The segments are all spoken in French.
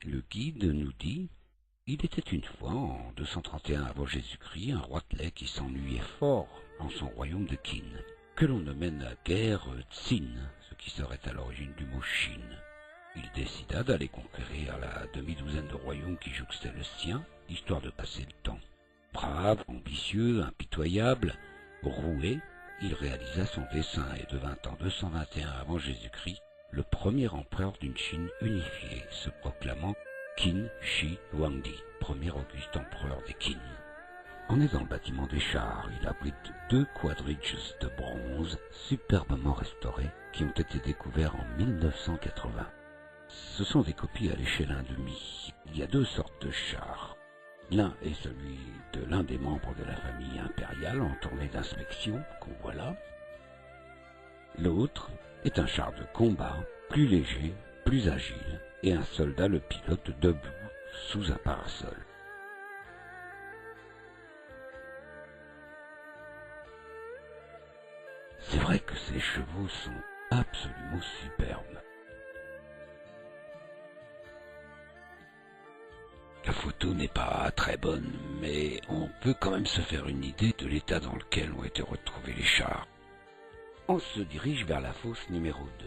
Le guide nous dit: il était une fois, en 231 avant Jésus-Christ, un roitelet qui s'ennuyait fort en son royaume de Qin, que l'on nommait naguère Tsin, ce qui serait à l'origine du mot Chine. Il décida d'aller conquérir la demi-douzaine de royaumes qui jouxtaient le sien, histoire de passer le temps. Brave, ambitieux, impitoyable, roué, il réalisa son dessein et devint en 221 avant Jésus-Christ le premier empereur d'une Chine unifiée, se proclamant Qin Shi Huangdi, premier auguste empereur des Qin. On est dans le bâtiment des chars. Il abrite 2 quadriges de bronze superbement restaurés qui ont été découverts en 1980. Ce sont des copies à l'échelle 1,5. Il y a 2 sortes de chars. L'un est celui de l'un des membres de la famille impériale en tournée d'inspection, qu'on voit là. L'autre est un char de combat, plus léger, plus agile, et un soldat le pilote debout, sous un parasol. C'est vrai que ces chevaux sont absolument superbes. La photo n'est pas très bonne, mais on peut quand même se faire une idée de l'état dans lequel ont été retrouvés les chars. On se dirige vers la fosse numéro 2.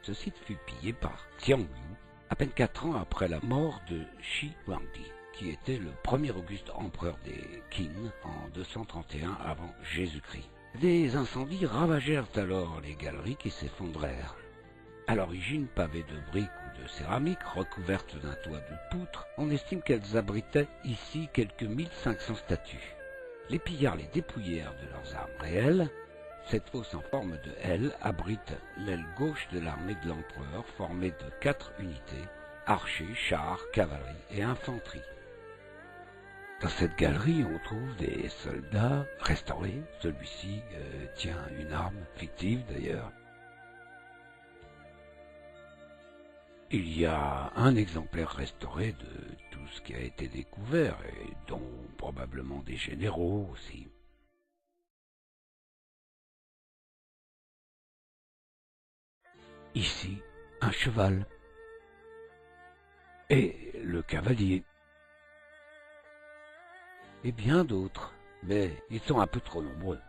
Ce site fut pillé par Xiang Yu, à peine 4 ans après la mort de Shi Huangdi, qui était le premier auguste empereur des Qin en 231 avant Jésus-Christ. Des incendies ravagèrent alors les galeries qui s'effondrèrent. À l'origine pavées de briques ou de céramique recouvertes d'un toit de poutres, on estime qu'elles abritaient ici quelques 1500 statues. Les pillards les dépouillèrent de leurs armes réelles. Cette fosse en forme de L abrite l'aile gauche de l'armée de l'empereur, formée de 4 unités, archers, chars, cavalerie et infanterie. Dans cette galerie, on trouve des soldats restaurés. Celui-ci tient une arme, fictive d'ailleurs. Il y a un exemplaire restauré de tout ce qui a été découvert, et dont probablement des généraux aussi. Ici, un cheval. Et le cavalier. Et bien d'autres, mais ils sont un peu trop nombreux.